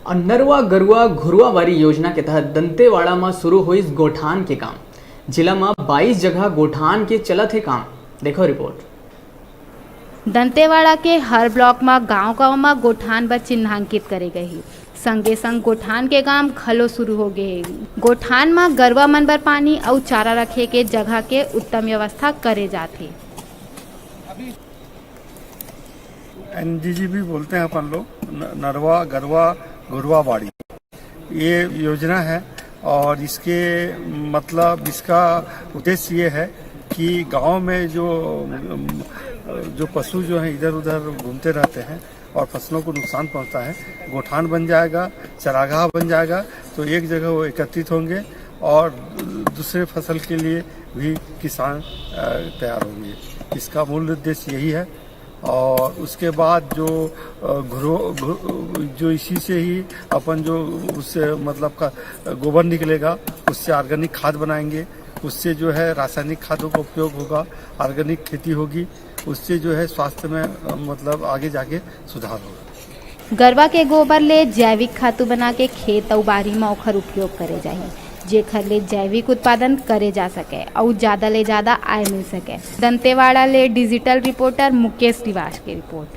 और नरवा गरुआ घुरवा वारी योजना के तहत दंतेवाड़ा में शुरू हुई गोठान के काम। जिला में 22 जगह गोठान के चलत है काम। देखो रिपोर्ट। दंतेवाड़ा के हर ब्लॉक में गांव में गोठान बर चिन्हांकित करे गए। संगे संग गोठान के काम खलो शुरू हो गए। गोठान में गरवा मन बर पानी और चारा रखे के जगह के उत्तम व्यवस्था करे जाते। NGGB बोलते हैं अपन लोग, नरवा गरवा घुरवा बाड़ी, ये योजना है। और इसके मतलब इसका उद्देश्य ये है कि गांव में जो पशु जो हैं इधर उधर घूमते रहते हैं और फसलों को नुकसान पहुंचता है, गोठान बन जाएगा, चरागाह बन जाएगा, तो एक जगह वो एकत्रित होंगे और दूसरे फसल के लिए भी किसान तैयार होंगे। इसका मूल उद्देश्य यही है। और उसके बाद जो इसी से ही अपन जो उससे मतलब का गोबर निकलेगा, उससे ऑर्गेनिक खाद बनाएंगे, उससे जो है रासायनिक खादों का उपयोग होगा, ऑर्गेनिक खेती होगी, उससे जो है स्वास्थ्य में मतलब आगे जाके सुधार होगा। गरवा के गोबर ले जैविक खातु बना के खेत और बाड़ी में ओखर उपयोग करे जाही, जेखर ले जैविक उत्पादन करे जा सके और ज़्यादा ले ज़्यादा आय मिल सके। दंतेवाड़ा ले डिजिटल रिपोर्टर मुकेश निवास की रिपोर्ट।